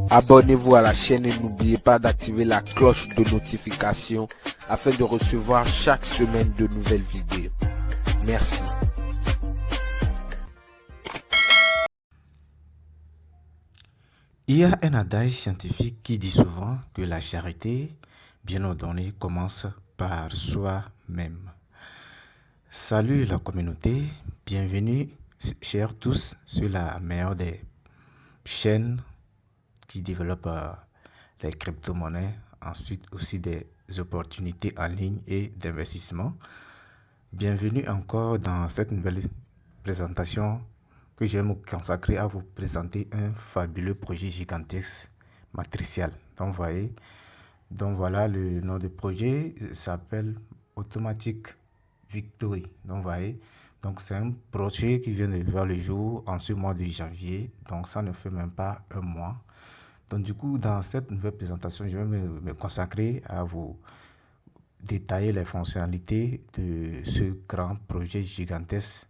Abonnez-vous à la chaîne et n'oubliez pas d'activer la cloche de notification afin de recevoir chaque semaine de nouvelles vidéos. Merci. Il y a un adage scientifique qui dit souvent que la charité bien ordonnée commence par soi-même. Salut la communauté, bienvenue chers tous sur la meilleure des chaînes qui développent les crypto-monnaies, ensuite aussi des opportunités en ligne et d'investissement. Bienvenue encore dans cette nouvelle présentation que je vais me consacrer à vous présenter un fabuleux projet gigantesque matriciel. Donc, voyez, donc voilà le nom du projet, s'appelle Automatic Victory. Donc, voyez, donc c'est un projet qui vient de voir le jour en ce mois de janvier. Donc, ça ne fait même pas un mois. Donc, du coup, dans cette nouvelle présentation, je vais me consacrer à vous détailler les fonctionnalités de ce grand projet gigantesque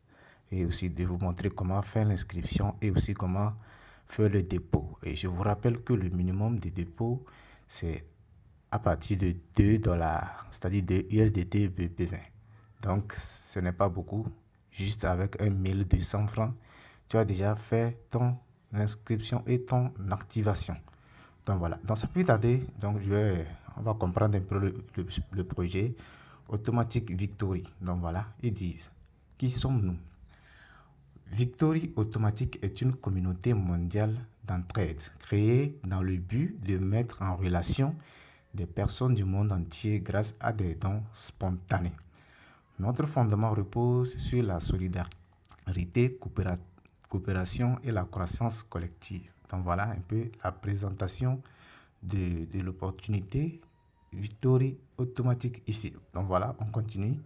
et aussi de vous montrer comment faire l'inscription et aussi comment faire le dépôt. Et je vous rappelle que le minimum de dépôt, c'est à partir de 2 dollars, c'est-à-dire de USDT BP20. Donc, ce n'est pas beaucoup. Juste avec 1200 francs, tu as déjà fait ton inscription et ton activation. Donc voilà, donc ça peut tarder, donc on va comprendre un peu le projet Automatic Victory. Donc voilà, ils disent, qui sommes-nous? Victory Automatic est une communauté mondiale d'entraide créée dans le but de mettre en relation des personnes du monde entier grâce à des dons spontanés. Notre fondement repose sur la solidarité, coopération et la croissance collective. Donc voilà un peu la présentation de l'opportunité Victory Automatic ici. Donc voilà, on continue.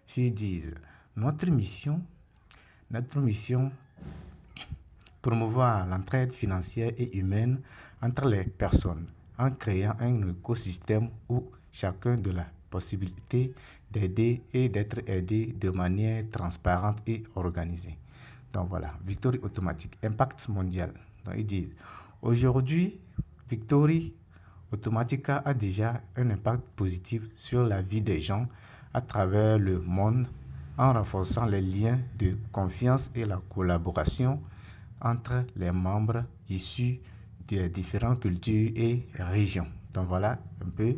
S'ils disent notre mission, promouvoir l'entraide financière et humaine entre les personnes en créant un écosystème où chacun a la possibilité d'aider et d'être aidé de manière transparente et organisée. Donc voilà, Victory Automatic, impact mondial. Donc ils disent, aujourd'hui, Victory Automatica a déjà un impact positif sur la vie des gens à travers le monde en renforçant les liens de confiance et la collaboration entre les membres issus des différentes cultures et régions. Donc voilà un peu.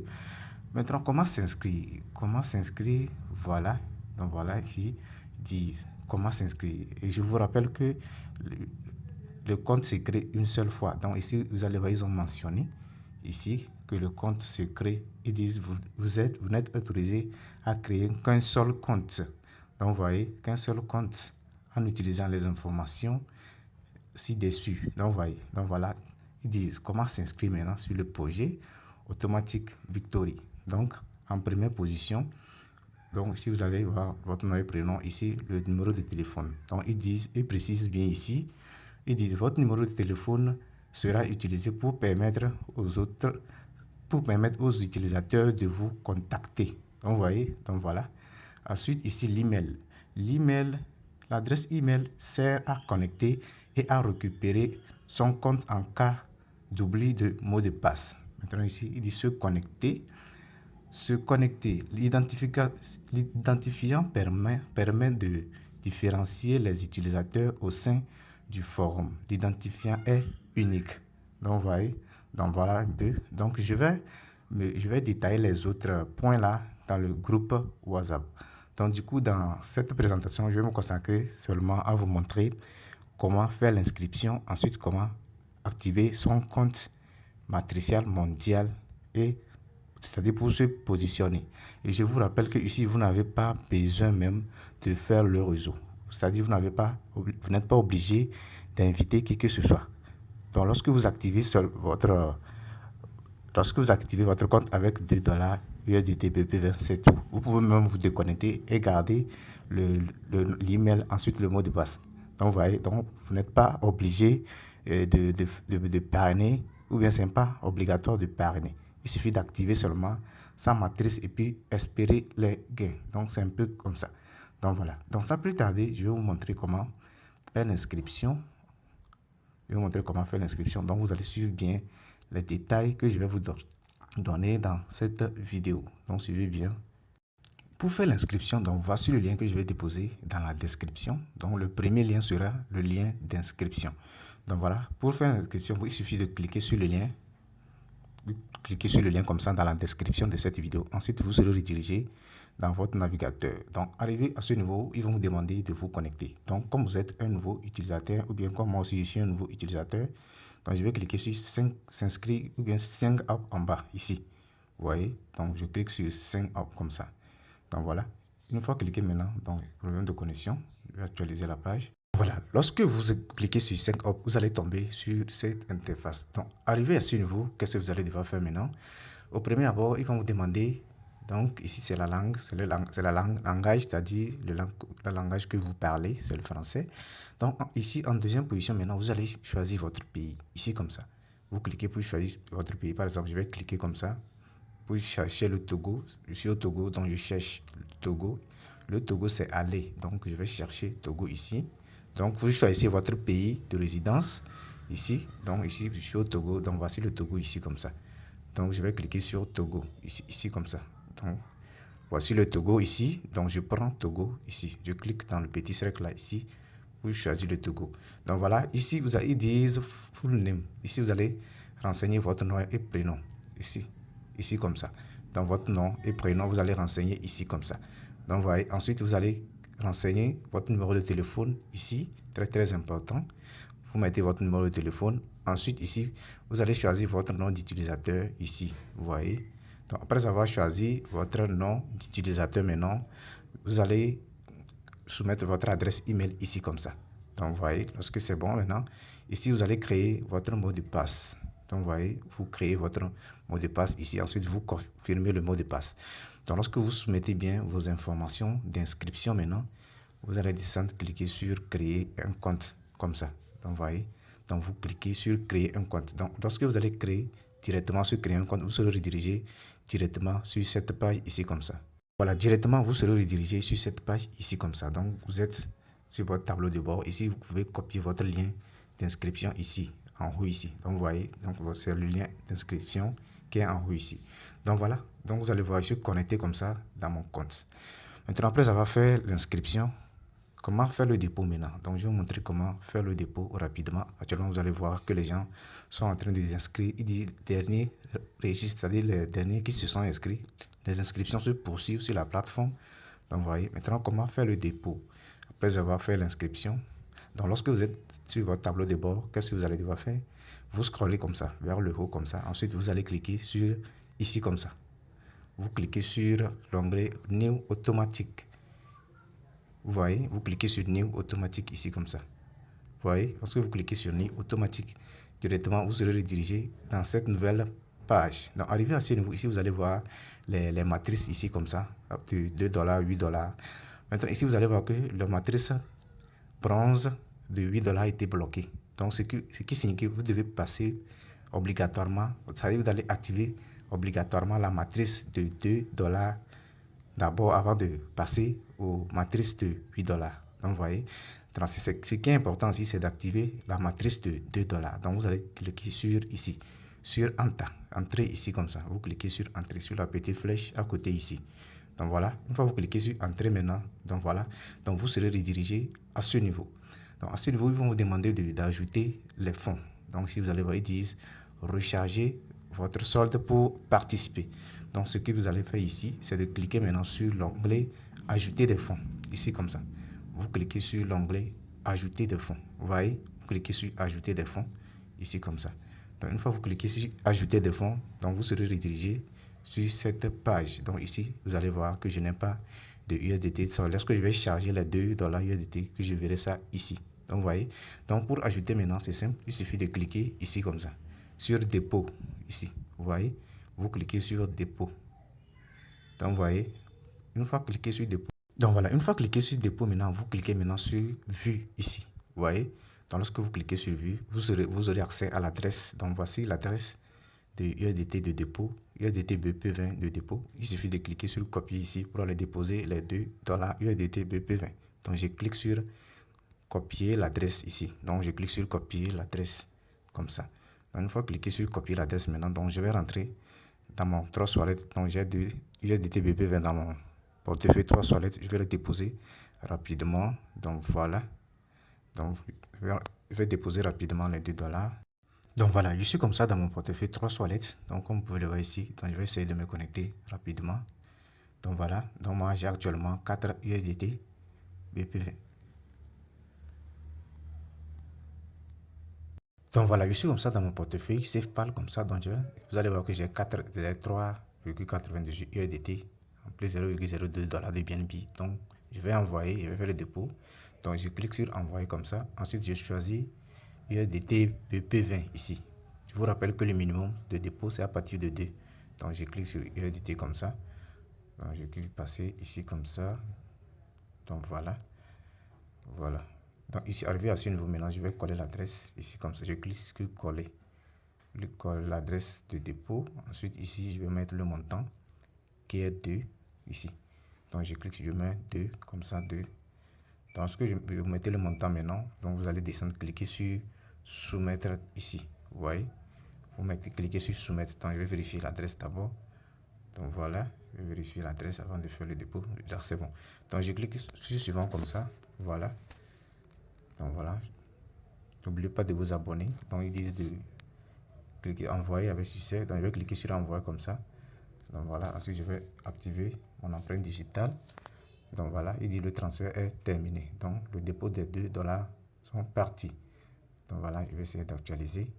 Maintenant, comment s'inscrire? Comment s'inscrire? Voilà. Donc voilà qui disent comment s'inscrire. Et je vous rappelle que le compte se crée une seule fois. Donc ici, vous allez voir, ils ont mentionné ici que le compte se crée. Ils disent vous n'êtes autorisé à créer qu'un seul compte. Donc vous voyez, qu'un seul compte en utilisant les informations ci-dessus. Donc vous voyez, donc voilà, ils disent comment s'inscrire maintenant sur le projet Automatic Victory. Donc en première position, donc si vous allez voir votre nom et prénom ici, le numéro de téléphone. Donc ils précisent bien ici, ils disent votre numéro de téléphone sera utilisé pour permettre aux utilisateurs de vous contacter. Donc vous voyez, donc voilà. Ensuite ici l'email, l'adresse email sert à connecter et à récupérer son compte en cas d'oubli de mot de passe. Maintenant ici il dit se connecter. L'identifiant permet de différencier les utilisateurs au sein du forum. L'identifiant est unique. Donc, vous voyez, donc voilà un peu. Donc, je vais détailler les autres points là dans le groupe WhatsApp. Donc, du coup, dans cette présentation, je vais me consacrer seulement à vous montrer comment faire l'inscription, ensuite comment activer son compte matriciel mondial et c'est-à-dire pour se positionner. Et je vous rappelle que ici, vous n'avez pas besoin même de faire le réseau. C'est-à-dire vous n'êtes pas obligé d'inviter qui que ce soit. Donc, lorsque vous activez votre compte avec 2 dollars USDT BP20, c'est tout. Vous pouvez même vous déconnecter et garder l'email, ensuite le mot de passe. Donc, vous voyez, donc, vous n'êtes pas obligé de parrainer, ou bien ce n'est pas obligatoire de parrainer. Il suffit d'activer seulement sa matrice et puis espérer les gains. Donc, c'est un peu comme ça. Donc, voilà. Donc, sans plus tarder, je vais vous montrer comment faire l'inscription. Donc, vous allez suivre bien les détails que je vais vous donner dans cette vidéo. Donc, suivez bien. Pour faire l'inscription, donc voici le lien que je vais déposer dans la description. Donc, le premier lien sera le lien d'inscription. Donc, voilà. Pour faire l'inscription, il suffit de cliquer sur le lien. Cliquez sur le lien comme ça dans la description de cette vidéo. Ensuite, vous serez redirigé dans votre navigateur. Donc, arrivé à ce niveau, ils vont vous demander de vous connecter. Donc, comme vous êtes un nouveau utilisateur, ou bien comme moi aussi je suis un nouveau utilisateur, donc je vais cliquer sur 5 s'inscrire ou bien 5 up en bas ici. Vous voyez? Donc, je clique sur 5 up comme ça. Donc, voilà. Une fois cliqué maintenant, donc, problème de connexion, je vais actualiser la page. Voilà, lorsque vous cliquez sur 5 up, vous allez tomber sur cette interface. Donc, arrivé à ce niveau, qu'est-ce que vous allez devoir faire maintenant? Au premier abord, ils vont vous demander, donc ici c'est la langue, c'est la langue, langage, c'est-à-dire le langage que vous parlez, c'est le français. Donc, ici en deuxième position, maintenant, vous allez choisir votre pays, ici comme ça. Vous cliquez pour choisir votre pays. Par exemple, je vais cliquer comme ça pour chercher le Togo. Je suis au Togo, donc je cherche le Togo. Le Togo, c'est aller, donc je vais chercher Togo ici. Donc, vous choisissez votre pays de résidence ici. Donc, ici, je suis au Togo. Donc, voici le Togo ici comme ça. Donc, je vais cliquer sur Togo ici comme ça. Donc, voici le Togo ici. Donc, je prends Togo ici. Je clique dans le petit cercle là ici pour choisir le Togo. Donc, voilà. Ici, vous allez dire full name. Ici, vous allez renseigner votre nom et prénom. Ici comme ça. Dans votre nom et prénom, vous allez renseigner ici comme ça. Donc, voyez. Ensuite, vous allez renseigner votre numéro de téléphone ici, très important. Vous mettez votre numéro de téléphone. Ensuite, ici, vous allez choisir votre nom d'utilisateur ici. Vous voyez. Donc, après avoir choisi votre nom d'utilisateur maintenant, vous allez soumettre votre adresse email ici comme ça. Donc, vous voyez, lorsque c'est bon maintenant, ici, vous allez créer votre mot de passe. Donc, vous voyez, vous créez votre mot de passe ici. Ensuite, vous confirmez le mot de passe. Donc, lorsque vous soumettez bien vos informations d'inscription maintenant, vous allez descendre, cliquer sur créer un compte comme ça. Donc, vous voyez, donc vous cliquez sur créer un compte. Donc, lorsque vous allez créer directement sur créer un compte, vous serez redirigé directement sur cette page ici comme ça. Voilà, directement, vous serez redirigé sur cette page ici comme ça. Donc, vous êtes sur votre tableau de bord. Ici, vous pouvez copier votre lien d'inscription ici, en haut ici. Donc, vous voyez, donc c'est le lien d'inscription qui est en haut ici. Donc, voilà. Donc, vous allez voir, je suis connecté comme ça dans mon compte. Maintenant, après avoir fait l'inscription, comment faire le dépôt maintenant? Donc, je vais vous montrer comment faire le dépôt rapidement. Actuellement, vous allez voir que les gens sont en train de s'inscrire. Il dit dernier registre, c'est-à-dire les derniers qui se sont inscrits. Les inscriptions se poursuivent sur la plateforme. Donc, vous voyez maintenant comment faire le dépôt. Après avoir fait l'inscription, donc lorsque vous êtes sur votre tableau de bord, qu'est-ce que vous allez devoir faire? Vous scrollez comme ça, vers le haut comme ça. Ensuite, vous allez cliquer sur ici comme ça. Vous cliquez sur l'onglet New automatique. Vous voyez, vous cliquez sur New automatique ici comme ça. Vous voyez, lorsque vous cliquez sur New automatique, directement vous serez redirigé dans cette nouvelle page. Donc, arrivé à ce niveau, ici vous allez voir les matrices ici comme ça, de 2 $, 8 $. Maintenant, ici vous allez voir que la matrice bronze de 8 $ a été bloquée. Donc, ce qui signifie que vous devez passer obligatoirement, c'est-à-dire vous allez activer obligatoirement la matrice de 2 $ d'abord avant de passer aux matrices de 8 $. Donc, vous voyez, ce qui est important ici, c'est d'activer la matrice de 2 $. Donc, vous allez cliquer sur ici, sur Entrer ici comme ça. Vous cliquez sur Entrer, sur la petite flèche à côté ici. Donc, voilà. Une fois que vous cliquez sur Entrer maintenant, donc voilà. Donc, vous serez redirigé à ce niveau. Donc, à ce niveau, ils vont vous demander d'ajouter les fonds. Donc, si vous allez voir, ils disent recharger votre solde pour participer. Donc, ce que vous allez faire ici, c'est de cliquer maintenant sur l'onglet Ajouter des fonds. Ici, comme ça. Vous cliquez sur l'onglet Ajouter des fonds. Vous voyez, vous cliquez sur Ajouter des fonds. Ici, comme ça. Donc, une fois que vous cliquez sur Ajouter des fonds, donc vous serez redirigé sur cette page. Donc, ici, vous allez voir que je n'ai pas de USDT. Lorsque je vais charger les 2 $ USDT, que je verrai ça ici. Donc, vous voyez. Donc, pour ajouter maintenant, c'est simple. Il suffit de cliquer ici, comme ça. Sur Dépôt, ici. Vous voyez. Vous cliquez sur Dépôt. Donc, vous voyez, une fois cliqué sur Dépôt. Donc, voilà, une fois cliqué sur Dépôt, maintenant, vous cliquez maintenant sur Vue, ici. Vous voyez. Donc, lorsque vous cliquez sur Vue, vous aurez accès à l'adresse. Donc, voici l'adresse de USDT de dépôt, USDT BP20 de dépôt. Il suffit de cliquer sur Copier ici pour aller déposer les 2 $ USDT BP20. Donc, je clique sur Copier l'adresse ici. Donc, je clique sur Copier l'adresse comme ça. Donc, une fois cliqué sur copier l'adresse maintenant, donc je vais rentrer dans mon 3 wallets. Donc j'ai 2 USDT BP20 dans mon portefeuille 3 wallets. Je vais le déposer rapidement. Donc voilà. Donc je vais déposer rapidement les $2. Donc voilà, je suis comme ça dans mon portefeuille 3 wallets. Donc comme vous pouvez le voir ici, donc je vais essayer de me connecter rapidement. Donc voilà, donc moi j'ai actuellement 4 USDT BP20. Donc voilà, je suis comme ça dans mon portefeuille SafePal comme ça. Donc vous allez voir que j'ai 3,98 USDT en plus 0,02 $ de BNB. Donc je vais envoyer, je vais faire le dépôt. Donc je clique sur envoyer comme ça. Ensuite je choisis USDT BP20 ici. Je vous rappelle que le minimum de dépôt c'est à partir de 2. Donc je clique sur USDT comme ça. Donc je clique passer ici comme ça. Donc voilà. Voilà. Donc ici, arrivé à ce niveau maintenant, je vais coller l'adresse ici comme ça. Je clique sur coller. Je colle l'adresse de dépôt. Ensuite ici, je vais mettre le montant qui est 2 ici. Donc je clique sur je mets 2 comme ça 2. Donc ce que vous mettez le montant maintenant, donc vous allez descendre, cliquer sur soumettre ici. Vous voyez, vous mettez, cliquez sur soumettre. Donc je vais vérifier l'adresse d'abord. Donc voilà, je vais vérifier l'adresse avant de faire le dépôt. Là c'est bon. Donc je clique sur suivant comme ça. Voilà. Donc voilà, n'oubliez pas de vous abonner. Donc ils disent de cliquer envoyer avec succès. Donc je vais cliquer sur envoyer comme ça. Donc voilà, ensuite je vais activer mon empreinte digitale. Donc voilà, il dit le transfert est terminé. Donc le dépôt des $2 sont partis. Donc voilà, je vais essayer d'actualiser.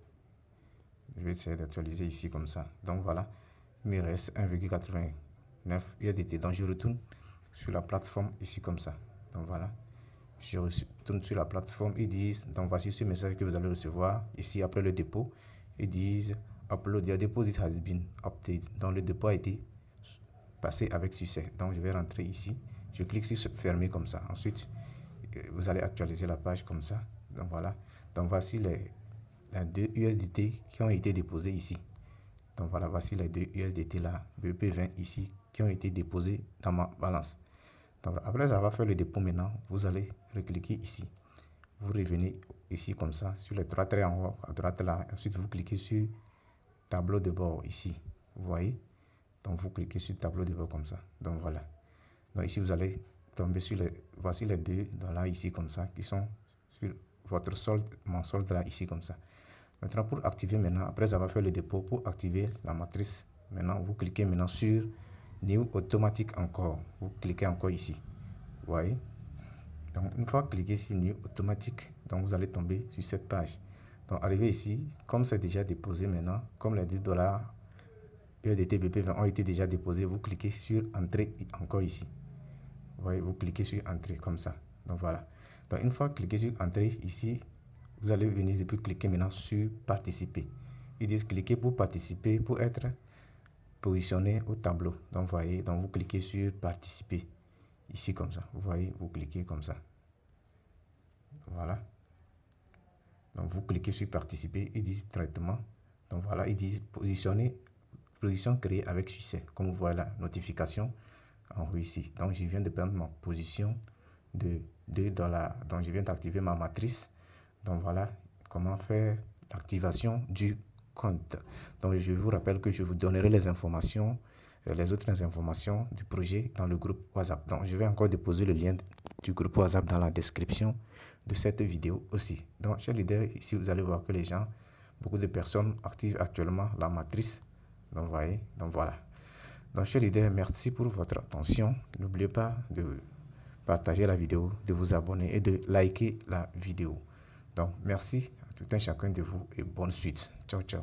Je vais essayer d'actualiser ici comme ça. Donc voilà, il me reste 1,89 USDT. Donc je retourne sur la plateforme ici comme ça. Donc voilà. Je retourne sur la plateforme, ils disent, donc voici ce message que vous allez recevoir ici après le dépôt. Ils disent, upload your deposit has been updated. Donc le dépôt a été passé avec succès. Donc je vais rentrer ici, je clique sur fermer comme ça. Ensuite, vous allez actualiser la page comme ça. Donc voilà, donc voici les 2 USDT qui ont été déposés ici. Donc voilà, voici les 2 USDT là, BP20 ici, qui ont été déposés dans ma balance. Donc, après avoir fait le dépôt maintenant, vous allez recliquer ici. Vous revenez ici comme ça, sur les 3 traits en haut à droite là. Ensuite, vous cliquez sur tableau de bord ici. Vous voyez? Donc, vous cliquez sur tableau de bord comme ça. Donc, voilà. Donc, ici, vous allez tomber sur les... Voici les $2 ici comme ça, qui sont sur votre solde, mon solde là, ici comme ça. Maintenant, pour activer maintenant, après avoir fait le dépôt, pour activer la matrice, maintenant, vous cliquez maintenant sur New automatique encore. Vous cliquez encore ici. Vous voyez? Donc, une fois cliqué sur New automatique, donc vous allez tomber sur cette page. Donc, arrivé ici, comme c'est déjà déposé maintenant, comme les $2 USDT BP20 ont été déjà déposés, vous cliquez sur Entrer encore ici. Vous voyez, vous cliquez sur Entrer comme ça. Donc, voilà. Donc, une fois cliqué sur Entrer ici, vous allez venir et puis cliquer maintenant sur Participer. Ils disent cliquer pour participer, pour être positionné au tableau. Donc, vous voyez, donc vous cliquez sur Participer. Ici comme ça. Vous voyez, vous cliquez comme ça. Voilà. Donc, vous cliquez sur Participer. Ils disent Traitement. Donc, voilà, ils disent Positionner, position créée avec succès. Comme vous voyez la notification en haut ici. Donc, je viens de prendre ma position de $2. Donc, je viens d'activer ma matrice. Donc, voilà comment faire l'activation du compte. Donc, je vous rappelle que je vous donnerai les informations, les autres informations du projet dans le groupe WhatsApp. Donc, je vais encore déposer le lien du groupe WhatsApp dans la description de cette vidéo aussi. Donc, chers leaders, ici, vous allez voir que les gens, beaucoup de personnes activent actuellement la matrice. Donc, vous voyez, donc voilà. Donc, chers leaders, merci pour votre attention. N'oubliez pas de partager la vidéo, de vous abonner et de liker la vidéo. Donc, merci à tout un chacun de vous et bonne suite. Ciao, ciao.